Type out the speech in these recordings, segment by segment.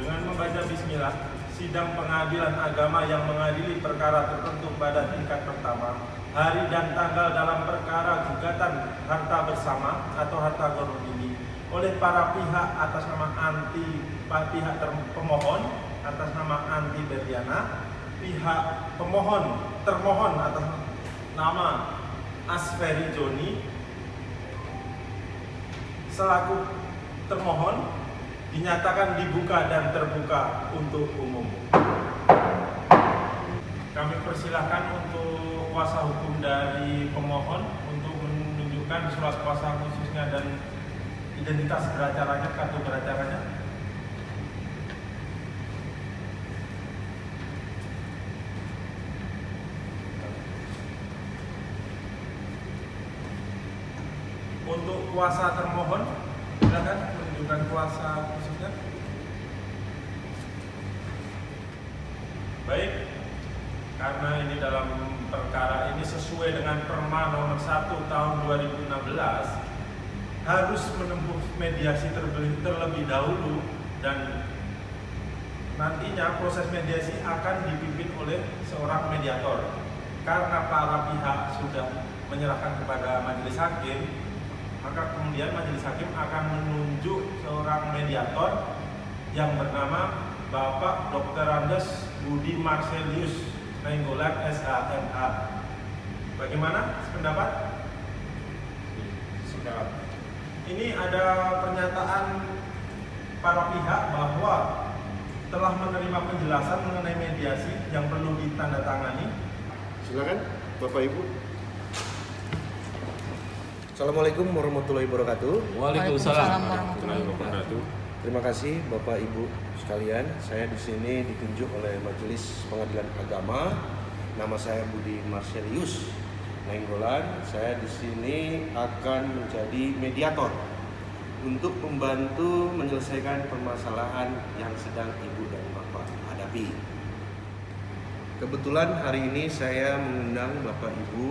Dengan membaca bismillah, sidang pengadilan agama yang mengadili perkara tertentu pada tingkat pertama, hari dan tanggal dalam perkara gugatan harta bersama atau harta gono ini oleh para pihak atas nama pihak pemohon atas nama Anti Berdiana, pihak termohon atas nama Asferi Joni selaku termohon dinyatakan dibuka dan terbuka untuk umum. Kami persilahkan untuk kuasa hukum dari pemohon untuk menunjukkan surat kuasa khususnya dan identitas beracaranya, kartu beracaranya. Untuk kuasa termohon, silakan menunjukkan kuasa khususnya. Baik, karena ini dalam perkara ini sesuai dengan Perma nomor 1 tahun 2016 harus menempuh mediasi terlebih dahulu dan nantinya proses mediasi akan dipimpin oleh seorang mediator. Karena para pihak sudah menyerahkan kepada majelis hakim, maka kemudian majelis hakim akan menunjuk seorang mediator yang bernama Bapak Dr. Andes Budi Marcelius Nainggolan SHMA. Bagaimana pendapat? Sependapat. Ini ada pernyataan para pihak bahwa telah menerima penjelasan mengenai mediasi yang perlu ditandatangani. Silakan Bapak Ibu. Assalamualaikum warahmatullahi wabarakatuh. Waalaikumsalam warahmatullahi wabarakatuh. Terima kasih Bapak Ibu sekalian. Saya di sini ditunjuk oleh Majelis Pengadilan Agama. Nama saya Budi Marcelius Nainggolan. Saya di sini akan menjadi mediator untuk membantu menyelesaikan permasalahan yang sedang Ibu dan Bapak hadapi. Kebetulan hari ini saya mengundang Bapak Ibu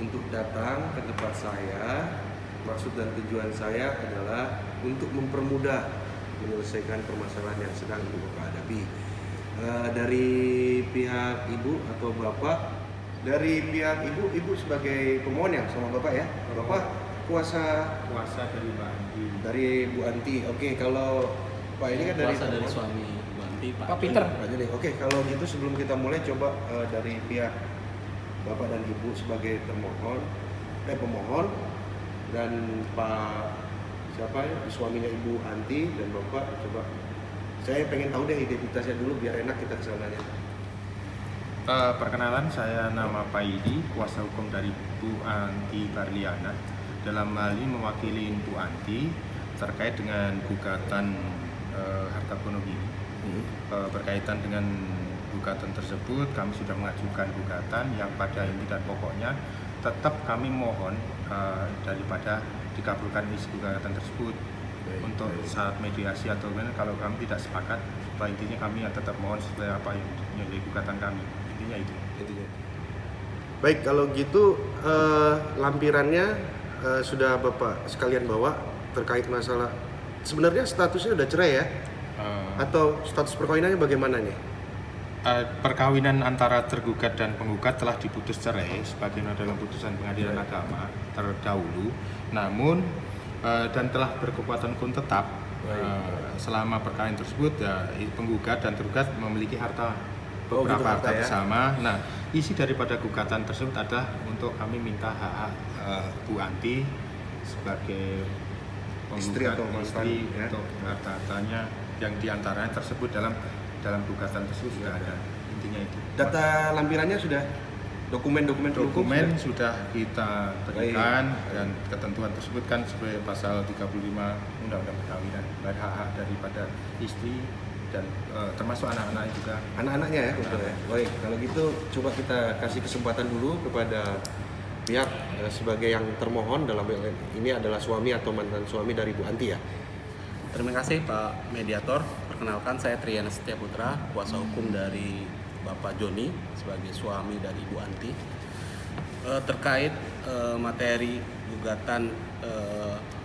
untuk datang ke tempat saya. Maksud dan tujuan saya adalah untuk mempermudah menyelesaikan permasalahan yang sedang Ibu Bapak hadapi. Dari pihak Ibu atau Bapak, dari pihak Ibu sebagai pemohon ya sama Bapak ya. Bapak kuasa dari Mbak Anti. Dari Bu Anti. Oke, kalau Pak ini kan dari Kuasa dari suami Bu Anti, Pak Peter. Pak Joni. Oke, kalau gitu sebelum kita mulai coba dari pihak Bapak dan Ibu sebagai pemohon dan Pak siapa ya, suaminya Ibu Anti dan Bapak, coba saya pengen tahu deh identitasnya dulu biar enak kita kesananya. Perkenalan, saya nama Pak Idi, kuasa hukum dari Bu Anti Barliana. Dalam hal ini mewakili Bu Anti terkait dengan gugatan harta gono ini. Berkaitan dengan gugatan tersebut, kami sudah mengajukan gugatan yang pada inti dan pokoknya tetap kami mohon daripada dikabulkan isi gugatan tersebut. Untuk saat mediasi atau kalau kami tidak sepakat, intinya kami tetap mohon sesuai apa yang menjadi gugatan kami. Intinya itu. Baik, kalau gitu lampirannya sudah Bapak sekalian bawa terkait masalah sebenarnya statusnya udah cerai ya? Atau status perkawinannya bagaimana nih? Perkawinan antara tergugat dan penggugat telah diputus cerai sebagaimana dalam putusan pengadilan agama terdahulu, namun dan telah berkekuatan hukum tetap selama perkawinan tersebut ya, penggugat dan tergugat memiliki harta beberapa harta bersama. Nah, isi daripada gugatan tersebut adalah untuk kami minta hak Bu Anti sebagai penggugat istri ya, untuk harta-hartanya yang diantaranya tersebut dalam gugatan tersebut sudah ada, intinya itu. Data lampirannya sudah, dokumen sudah kita berikan. Baik. Dan ketentuan tersebut kan sesuai pasal 35 Undang-Undang Perkawinan, baik hak daripada istri dan termasuk anak-anak juga. Anak-anaknya ya, betul ya. Baik, kalau gitu coba kita kasih kesempatan dulu kepada pihak sebagai yang termohon dalam ini adalah suami atau mantan suami dari Bu Anti ya. Terima kasih Pak Mediator. Perkenalkan saya Triana Setiaputra, kuasa hukum dari Bapak Joni sebagai suami dari Ibu Anti. Terkait materi gugatan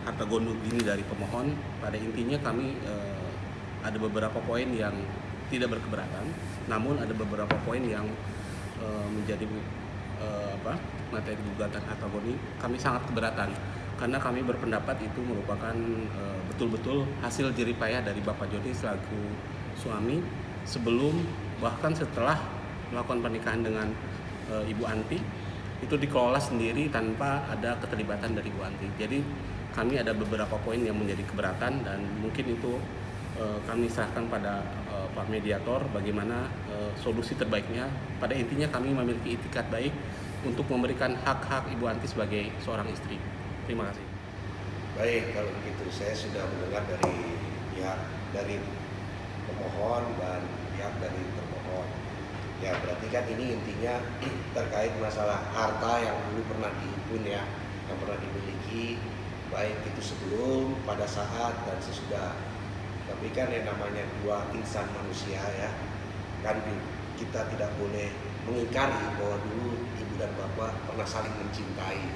harta gono gini dari pemohon, pada intinya kami ada beberapa poin yang tidak berkeberatan, namun ada beberapa poin yang menjadi materi gugatan harta goni kami sangat keberatan, karena kami berpendapat itu merupakan betul-betul hasil jerih payah dari Bapak Joni selaku suami sebelum bahkan setelah melakukan pernikahan dengan Ibu Anti itu dikelola sendiri tanpa ada keterlibatan dari Ibu Anti. Jadi kami ada beberapa poin yang menjadi keberatan dan mungkin itu kami serahkan pada Pak Mediator bagaimana solusi terbaiknya. Pada intinya kami memiliki itikat baik untuk memberikan hak-hak Ibu Anti sebagai seorang istri. Terima kasih. Baik, kalau begitu saya sudah mendengar dari pihak dari pemohon dan pihak dari termohon. Ya berarti kan ini intinya terkait masalah harta yang dulu pernah dihimpun ya, yang pernah dimiliki, baik itu sebelum, pada saat, dan sesudah. Tapi kan yang namanya dua insan manusia ya, kan kita tidak boleh mengingkari bahwa dulu ibu dan bapak pernah saling mencintai,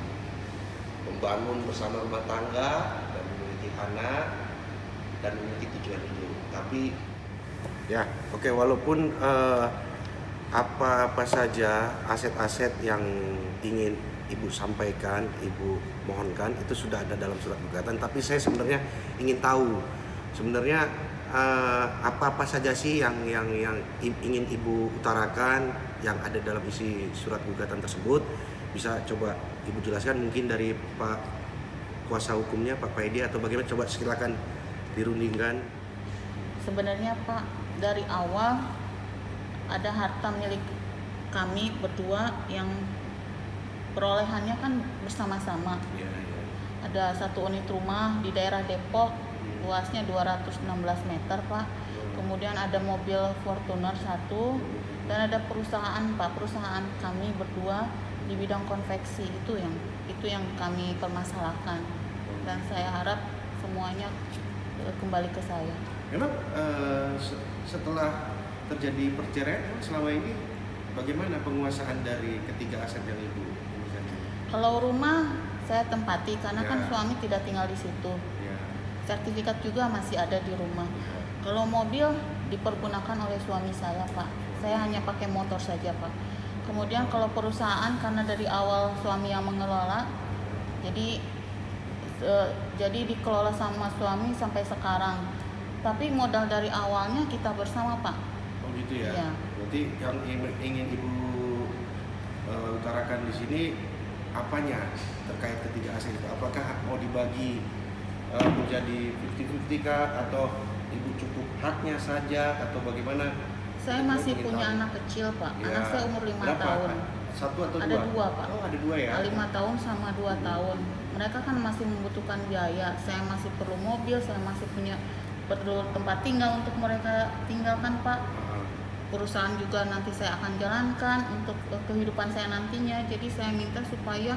membangun bersama rumah tangga dan memiliki anak dan memiliki tujuan hidup. Tapi ya oke, walaupun apa-apa saja aset-aset yang ingin ibu sampaikan, ibu mohonkan itu sudah ada dalam surat gugatan. Tapi saya sebenarnya ingin tahu sebenarnya apa-apa saja sih yang ingin ibu utarakan yang ada dalam isi surat gugatan tersebut. Bisa coba ibu jelaskan mungkin dari Pak kuasa hukumnya, Pak Paidi, atau bagaimana, coba silakan dirundingkan. Sebenarnya Pak, dari awal ada harta milik kami berdua yang perolehannya kan bersama-sama. Ya. Ada satu unit rumah di daerah Depok, luasnya 216 meter Pak. Kemudian ada mobil Fortuner 1 dan ada perusahaan Pak, perusahaan kami berdua di bidang konveksi. Itu yang kami permasalahkan, dan saya harap semuanya kembali ke saya. Memang setelah terjadi perceraian selama ini bagaimana penguasaan dari ketiga aset yang ibu inginkan? Kalau rumah saya tempati karena kan Ya. suami tidak tinggal di situ. Ya. Sertifikat juga masih ada di rumah. Kalau mobil dipergunakan oleh suami saya Pak. Saya hanya pakai motor saja Pak. Kemudian kalau perusahaan karena dari awal suami yang mengelola, jadi dikelola sama suami sampai sekarang. Tapi modal dari awalnya kita bersama Pak. Oh gitu ya. Iya. Berarti yang ingin ibu utarakan di sini apanya terkait ketiga aset itu? Apakah mau dibagi menjadi 50-50 kah, atau ibu cukup haknya saja, atau bagaimana? Saya Ibu masih ingin punya tahu. anak kecil Pak. Ya. Anak saya umur 5 Berapa? tahun. Satu atau Ada dua Pak. Oh ada dua ya. 5 tahun sama 2 tahun. Mereka kan masih membutuhkan biaya. Saya masih perlu mobil, saya masih perlu tempat tinggal untuk mereka tinggalkan Pak. Perusahaan juga nanti saya akan jalankan untuk kehidupan saya nantinya. Jadi saya minta supaya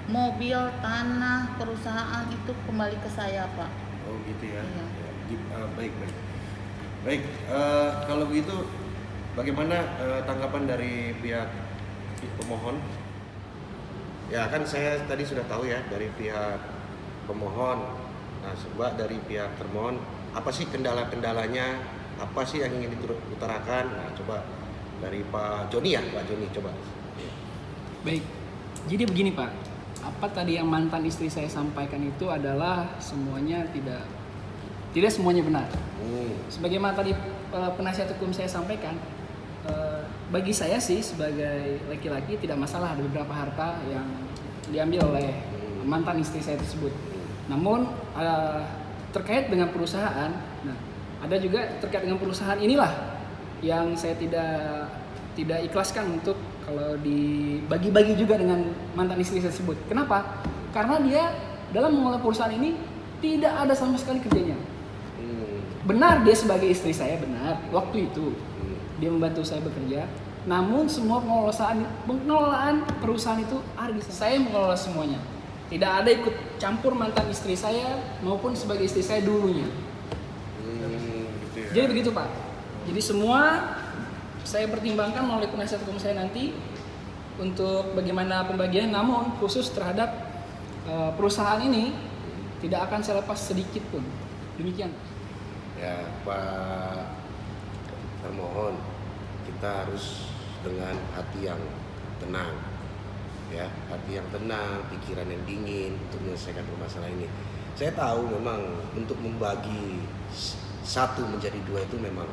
mobil, tanah, perusahaan itu kembali ke saya Pak. Oh gitu ya. Iya. Baik. Kalau begitu bagaimana tanggapan dari pihak pemohon? Ya kan saya tadi sudah tahu ya dari pihak pemohon. Nah, coba dari pihak termohon, apa sih kendala-kendalanya? Apa sih yang ingin diutarakan? Nah, coba dari Pak Joni ya, Pak Joni coba. Baik, jadi begini Pak, apa tadi yang mantan istri saya sampaikan itu adalah semuanya tidak semuanya benar. Sebagaimana tadi penasihat hukum saya sampaikan, bagi saya sih sebagai laki-laki tidak masalah ada beberapa harta yang diambil oleh mantan istri saya tersebut. Namun terkait dengan perusahaan, nah ada juga terkait dengan perusahaan inilah yang saya tidak ikhlaskan untuk kalau dibagi-bagi juga dengan mantan istri tersebut. Kenapa? Karena dia dalam mengelola perusahaan ini tidak ada sama sekali kerjanya. Benar dia sebagai istri saya, benar waktu itu dia membantu saya bekerja. Namun semua pengelolaan perusahaan itu ada di saya. Saya mengelola semuanya. Tidak ada ikut campur mantan istri saya maupun sebagai istri saya dulunya. Gitu ya. Jadi begitu Pak. Jadi semua saya pertimbangkan melalui penasihat hukum saya nanti untuk bagaimana pembagian. Namun khusus terhadap perusahaan ini tidak akan saya lepas sedikit pun. Demikian. Ya, Pak termohon, kita harus dengan hati yang tenang, ya, hati yang tenang, pikiran yang dingin untuk menyelesaikan permasalahan ini. Saya tahu memang untuk membagi satu menjadi dua itu memang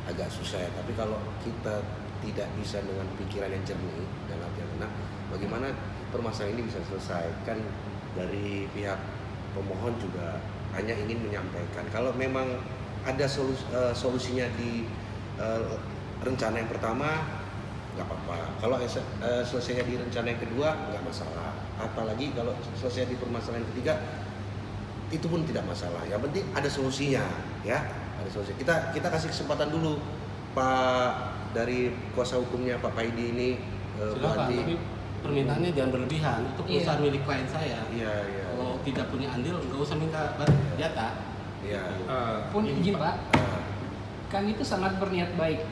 agak susah ya, tapi kalau kita tidak bisa dengan pikiran yang jernih dan hati yang tenang, bagaimana permasalahan ini bisa selesai? Kan dari pihak pemohon juga hanya ingin menyampaikan kalau memang ada solusinya di rencana yang pertama nggak apa-apa, kalau selesainya di rencana yang kedua nggak masalah, apalagi kalau selesai di permasalahan ketiga itu pun tidak masalah, yang penting ada solusinya ya, ada solusi. Kita kasih kesempatan dulu Pak dari kuasa hukumnya Pak Paidi ini. Silakan, tapi permintaannya jangan berlebihan, itu perusahaan milik klien saya. Iya. Kalau tidak punya andil nggak usah minta jatah. Iya. Pun izin Pak, kami itu sangat berniat baik.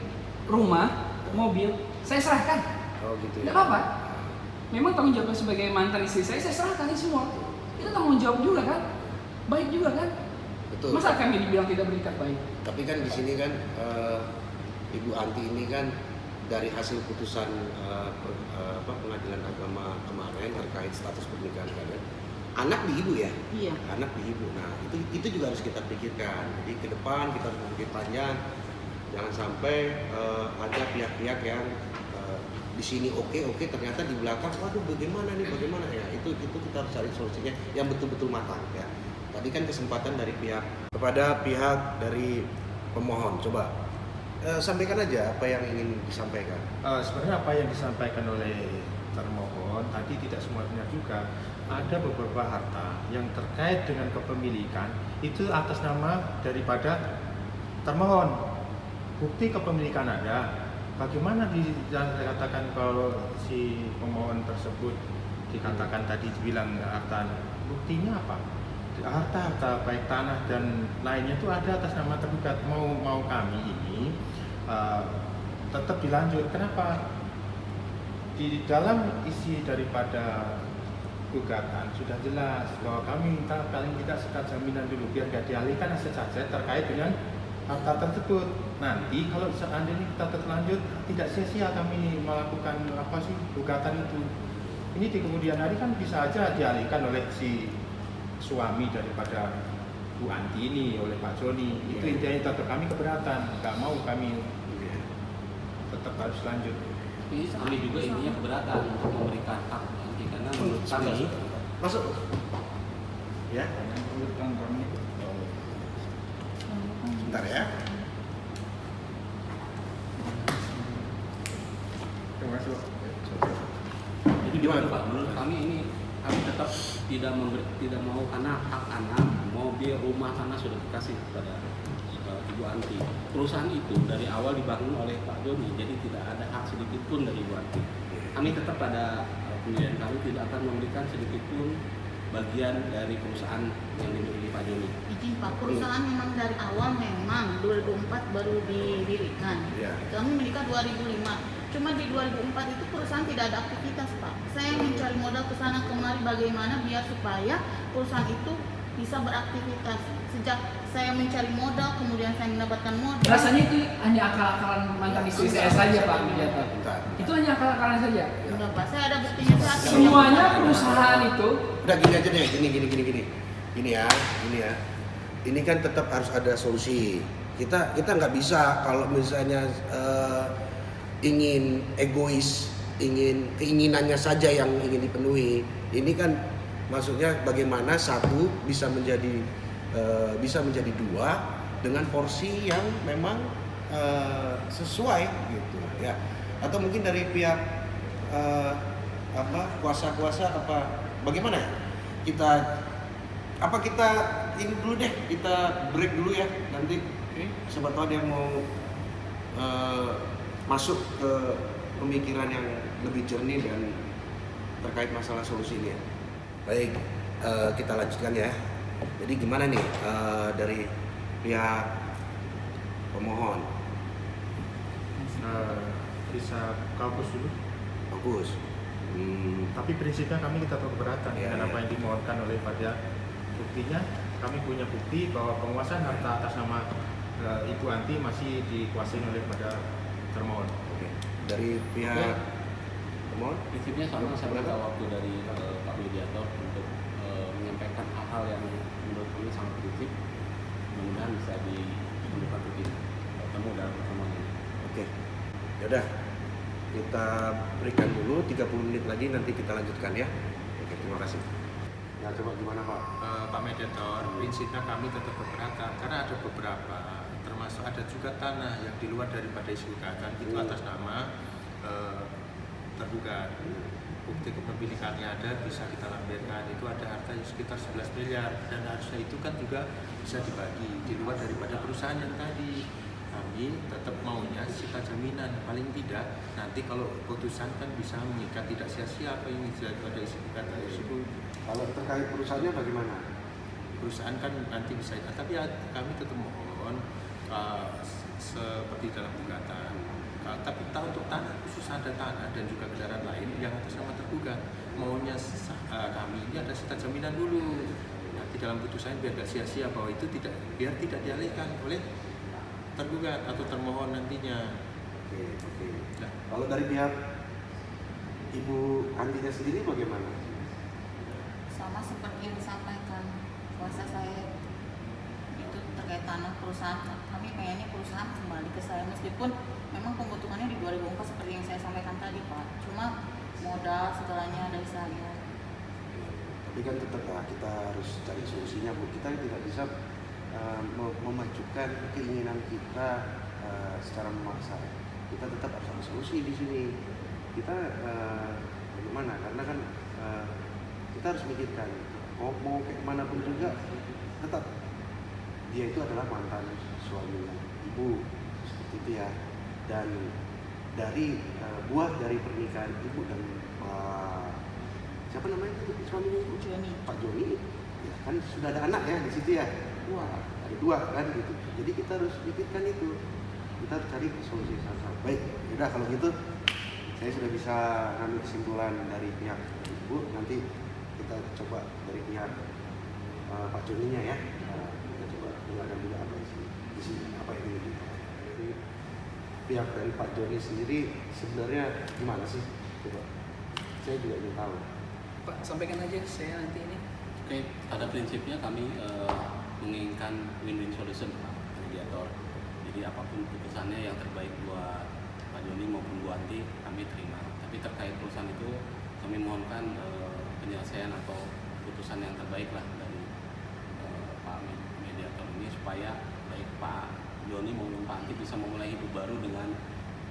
Rumah, mobil, saya serahkan. Oh gitu Nggak ya. apa-apa. Memang tanggung jawabnya sebagai mantan istri saya serahkan ini semua. Itu tanggung jawab juga kan, baik juga kan. Betul. Masa kami dibilang tidak berikat baik? Tapi kan di sini kan Ibu Anti ini kan dari hasil putusan pengadilan agama kemarin terkait status pernikahan kalian, anak di ibu ya? Iya. Anak di ibu. Nah itu juga harus kita pikirkan. Jadi ke depan kita harus berpikir panjang. Jangan sampai ada pihak-pihak yang di sini oke, ternyata di belakang, waduh bagaimana ya? Itu kita harus cari solusinya yang betul-betul matang ya. Tadi kan kesempatan dari kepada pihak dari pemohon, coba sampaikan aja apa yang ingin disampaikan. Sebenarnya apa yang disampaikan oleh termohon tadi tidak semua benar juga. Ada beberapa harta yang terkait dengan kepemilikan itu atas nama daripada termohon. Bukti kepemilikan ada. Bagaimana dikatakan kalau si pemohon tersebut dikatakan tadi dibilang harta, buktinya apa? Harta baik tanah dan lainnya itu ada atas nama tergugat. Mau kami ini tetap dilanjut. Kenapa? Di dalam isi daripada gugatan sudah jelas bahwa kami minta paling tidak sekat jaminan dulu biar gak dialihkan aset-aset terkait dengan harta tersebut. Nanti kalau seandainya kita terlanjut, tidak sia-sia kami melakukan gugatan itu. Ini di kemudian hari kan bisa aja dialihkan oleh si suami daripada Bu Anti ini, oleh Pak Joni. Itu intinya tetap kami keberatan, nggak mau kami tetap harus lanjut. Kami juga intinya keberatan untuk memberikan hak nanti karena menurut kami Masuk. Ya. Bentar ya. jadi gimana Pak? Menurut kami ini kami tetap tidak mau karena hak anak, mobil, rumah, tanah sudah dikasih kepada Ibu Anti. Perusahaan itu dari awal dibangun oleh Pak Joni, jadi tidak ada hak sedikit pun dari Ibu Anti. Kami tetap pada pendirian kami tidak akan memberikan sedikit pun bagian dari perusahaan yang dimiliki Pak Joni. Izin Pak, perusahaan memang dari awal memang 2004 baru didirikan. Iya. Kami menikah 2005. Cuma di 2004 itu perusahaan tidak ada aktivitas Pak. Saya mencari modal ke sana kemari bagaimana biar supaya perusahaan itu bisa beraktivitas. Sejak saya mencari modal, kemudian saya mendapatkan modal. Rasanya itu hanya akal-akalan mantan istri saya saja Pak Mediator. Bentar. Itu hanya akal-akalan saja. Enggak Pak, saya ada buktinya saat ini. Semuanya perusahaan itu Udah gini aja deh, gini ya. Ini kan tetap harus ada solusi. Kita nggak bisa kalau misalnya ingin egois, keinginannya saja yang ingin dipenuhi. Ini kan maksudnya bagaimana satu bisa menjadi dua dengan porsi yang memang sesuai gitu ya. Atau mungkin dari pihak kuasa-kuasa bagaimana ya? Kita ini dulu deh, kita break dulu ya. Nanti siapa tahu dia mau masuk ke pemikiran yang lebih jernih dan terkait masalah solusi ini ya. Baik, kita lanjutkan ya. Jadi gimana nih dari pihak pemohon? Bisa kaukus dulu. Bagus. Tapi prinsipnya kami tetap keberatan dengan apa yang dimohonkan oleh pada. Buktinya kami punya bukti bahwa penguasaan harta atas nama Ibu Anti masih dikuasai oleh pada termohon. Oke. Dari pihak termohon? Prinsipnya sama, saya minta waktu dari Pak Mediator untuk menyampaikan hal-hal yang menurut kami sangat prinsip. Mudah-mudahan bisa ditemukan titik temu dalam pertemuan ini. Oke. Yaudah, kita berikan dulu 30 menit lagi, nanti kita lanjutkan ya. Oke, terima kasih. Ya, coba gimana Pak? Pak Mediator, prinsipnya kami tetap keberatan karena ada beberapa, termasuk ada juga tanah yang di luar daripada isi gugatan itu atas nama tergugat. Bukti kepemilikannya ada, bisa kita lampirkan, itu ada harta yang sekitar 11 miliar dan harusnya itu kan juga bisa dibagi di luar daripada perusahaan yang tadi. Kami tetap maunya sita jaminan, paling tidak nanti kalau putusan kan bisa mengikat tidak sia-sia apa yang daripada isi gugatan tersebut. Kalau terkait perusahaannya bagaimana? Perusahaan kan nanti bisa, tapi ya, kami tetap mohon seperti dalam gugatan. Tapi untuk tanah, khusus ada tanah dan juga kendaraan lain yang atas nama tergugat, maunya kami ini ada sita jaminan dulu. Nanti dalam putusan biar tidak sia-sia bahwa itu biar tidak dialihkan oleh tergugat atau termohon nantinya. Oke. Nah, Kalau dari pihak Ibu Antinya sendiri bagaimana? Sama seperti yang disampaikan kuasa saya itu terkait tanah perusahaan, kami pengennya perusahaan kembali ke saya meskipun memang pembutuhannya di 2004 seperti yang saya sampaikan tadi Pak, cuma modal segalanya dari saya. Tapi kan tetap ya, kita harus cari solusinya Bu. Kita tidak bisa memajukan keinginan kita secara memaksa. Kita tetap harus ada solusi di sini. Kita bagaimana? Karena kan kita harus mikirkan mau kayak mana pun juga tetap dia itu adalah mantan suaminya ibu, seperti itu ya. Dan dari buah dari pernikahan ibu dan siapa namanya itu suaminya ibu? Joni. Pak Joni, ya kan sudah ada anak ya di situ ya. Wah, ada 2 kan gitu. Jadi kita harus pikirkan itu. Kita harus cari solusi sama-sama. Baik, udah kalau gitu saya sudah bisa ngambil kesimpulan dari pihak ibu. Nanti kita coba dari pihak Pak Joninya ya. Kita coba dengarkan juga apa di sini apa yang ini. Jadi pihak dari Pak Joni sendiri sebenarnya gimana sih? Coba. Saya juga ingin tahu. Pak, sampaikan aja saya nanti ini. Oke, pada prinsipnya kami menginginkan win-win solution Pak Mediator. Jadi apapun putusannya yang terbaik buat Pak Joni maupun Bu Anti kami terima. Tapi terkait perusahaan itu kami mohonkan penyelesaian atau putusan yang terbaik lah dari Pak Mediator ini supaya baik Pak Joni maupun Pak Anti bisa memulai hidup baru dengan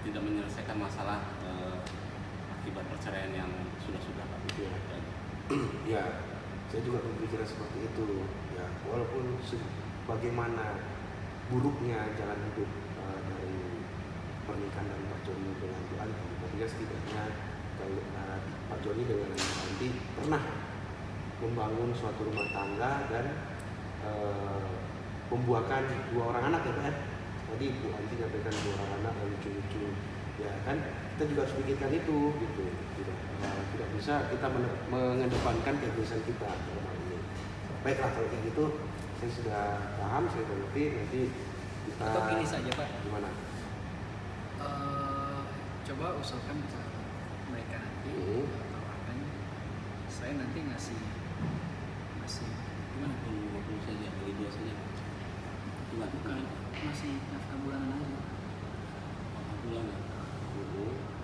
tidak menyelesaikan masalah akibat perceraian yang sudah-sudah Pak. Gitu ya. Ya, saya juga berpikiran seperti itu. Ya, walaupun bagaimana buruknya jalan hidup dari pernikahan dari Pak Joni dengan Bu Anti, tapi kan setidaknya kalau Pak Joni dengan Bu Anti pernah membangun suatu rumah tangga dan membuahkan 2 orang anak ya Pak ya. Tadi Bu Anti nyampaikan 2 orang anak yang lucu-lucu, ya kan kita juga harus pikirkan itu gitu. Tidak bisa kita mengedepankan keegoisan kita dalam hal ini. Baiklah kalau kayak gitu saya sudah paham, saya sudah ngerti. Nanti kita Atau gini saja Pak, gimana? coba usulkan ke mereka nanti tawarkan saya nanti ngasih Gimana pun 50 saja, bagi 2 saja. Gimana? bukan masih nafkah bulanan aja. Bulan ya?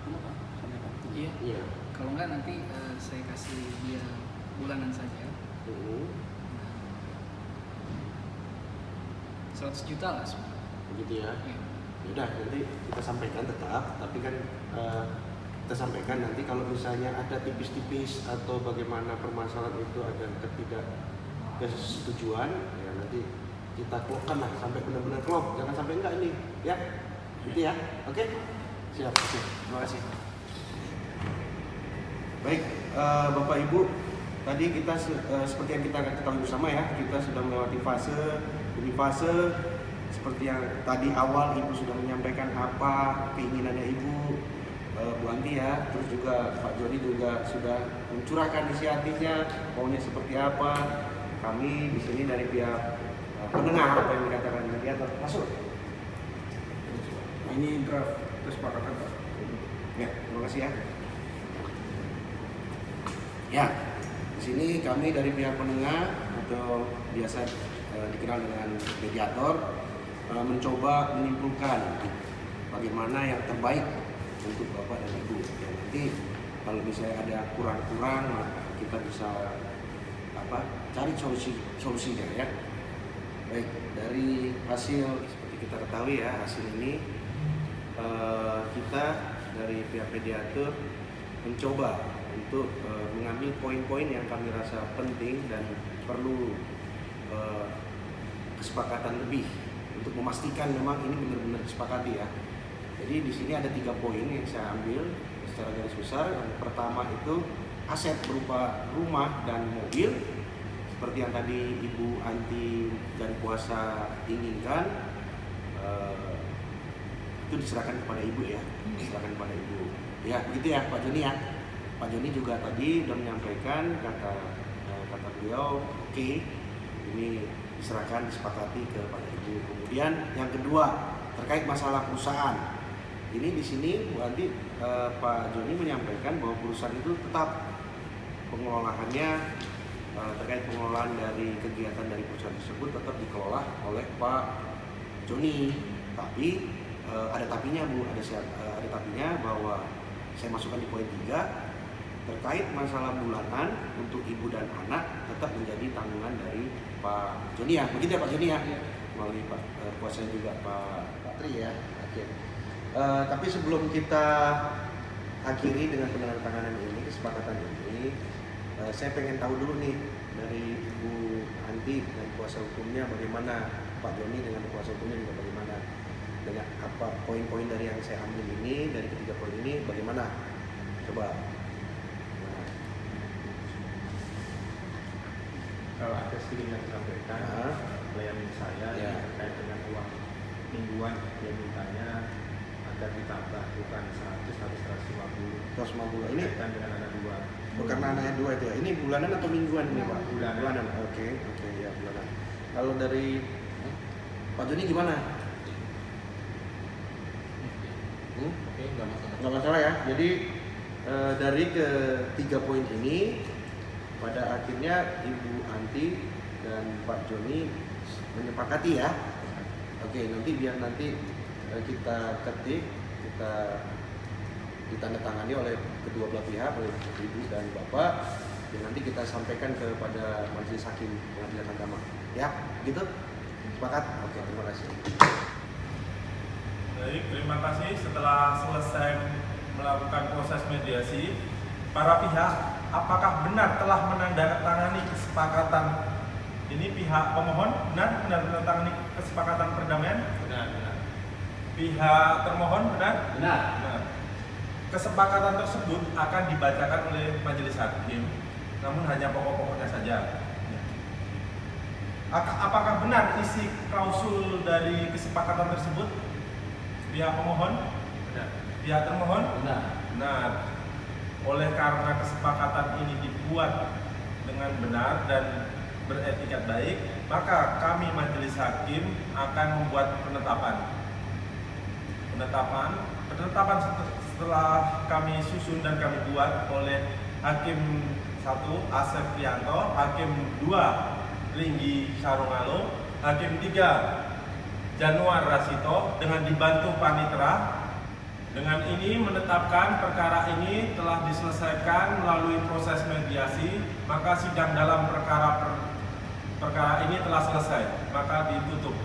Kenapa? Sampai kapan? Iya. Iya. Kalau enggak nanti saya kasih dia bulanan saja. 100 juta lah semua. Begitu ya. Iya. Udah nanti kita sampaikan tetap, tapi kan kita sampaikan nanti kalau misalnya ada tipis-tipis atau bagaimana permasalahan itu ada ketidaksetujuan, ya nanti kita klopkan lah sampai benar-benar klop, jangan sampai enggak ini, ya. Gitu ya. Oke? Siap. Oke. Terima kasih. Baik, Bapak Ibu, tadi kita seperti yang kita ketahui bersama ya, kita sudah melewati fase seperti yang tadi awal Ibu sudah menyampaikan apa keinginannya Ibu, Bu Anti ya, terus juga Pak Joni juga sudah mencurahkan isi hatinya maunya seperti apa. Kami di sini dari pihak penengah apa yang dikatakan mediator masuk. Ini draft kesepakatan Pak. Ya, terima kasih ya. Ya, di sini kami dari pihak penengah atau biasa dikenal dengan mediator mencoba menyimpulkan bagaimana yang terbaik untuk Bapak dan Ibu. Ya, nanti kalau misalnya ada kurang-kurang, maka kita bisa cari solusinya ya. Baik, dari hasil seperti kita ketahui ya, hasil ini kita dari pihak mediator mencoba untuk mengambil poin-poin yang kami rasa penting dan perlu kesepakatan lebih untuk memastikan memang ini benar-benar disepakati ya. Jadi di sini ada 3 poin yang saya ambil secara garis besar. Yang pertama itu aset berupa rumah dan mobil seperti yang tadi Ibu Anti dan kuasa inginkan, itu diserahkan kepada Ibu ya, diserahkan kepada Ibu. Ya begitu ya Pak Joni ya. Pak Joni juga tadi sudah menyampaikan kata beliau, oke, ini diserahkan disepakati kepada Ibu. Kemudian yang kedua terkait masalah perusahaan. Ini di sini Bu Anti, Pak Joni menyampaikan bahwa perusahaan itu tetap pengelolaannya terkait pengelolaan dari kegiatan dari perusahaan tersebut tetap dikelola oleh Pak Joni. Tapi ada tapinya Bu, ada tapinya bahwa saya masukkan di poin 3 terkait masalah bulanan untuk ibu dan anak tetap menjadi tanggungan dari Pak Joni ya. Begitu ya Pak Joni ya. Melalui Pak kuasa juga Pak Tri ya. Oke. Tapi sebelum kita akhiri dengan penandatanganan ini, kesepakatan ini, saya pengen tahu dulu nih dari Ibu Anti dan kuasa hukumnya bagaimana, Pak Joni dengan kuasa hukumnya juga bagaimana, dengan apa poin-poin dari yang saya ambil ini, dari ketiga poin ini bagaimana? Coba. Kalau ada sedikit yang disampaikan, klien saya Ya. terkait dengan uang mingguan, dia mintanya agar ditambah bukan 100 tapi 150. 150 ini Berkaitan dengan anak 2. bukan anaknya 2 itu ya. Ini bulanan atau mingguan ini Pak? Bulanan. Oke ya bulanan. Kalau dari Pak Joni gimana? Oke, nggak masalah. Nggak masalah ya. Jadi dari ketiga poin ini pada akhirnya Ibu Anti dan Pak Joni menyepakati ya. Oke, nanti biar nanti kita ketik, kita ditandatangani oleh kedua belah pihak, oleh Ibu dan Bapak, dan nanti kita sampaikan kepada Majelis Hakim Pengadilan Agama. Ya, gitu? Sepakat? Oke, terima kasih. Baik, terima kasih. Setelah selesai melakukan proses mediasi, para pihak apakah benar telah menandatangani kesepakatan ini? Pihak pemohon benar menandatangani kesepakatan perdamaian? Benar. Pihak termohon benar? Benar. Benar. Kesepakatan tersebut akan dibacakan oleh majelis hakim, namun hanya pokok-pokoknya saja. Apakah benar isi klausul dari kesepakatan tersebut? Pihak pemohon? Benar. Pihak termohon? Benar. Benar. Oleh karena kesepakatan ini dibuat dengan benar dan beretikat baik, maka kami majelis hakim akan membuat penetapan setelah kami susun dan kami buat oleh Hakim 1 Asep Prianto, Hakim 2 Ringgi Sarungalo, Hakim 3 Januar Rasito dengan dibantu panitera. Dengan ini menetapkan perkara ini telah diselesaikan melalui proses mediasi, maka sidang dalam perkara ini telah selesai, maka ditutup.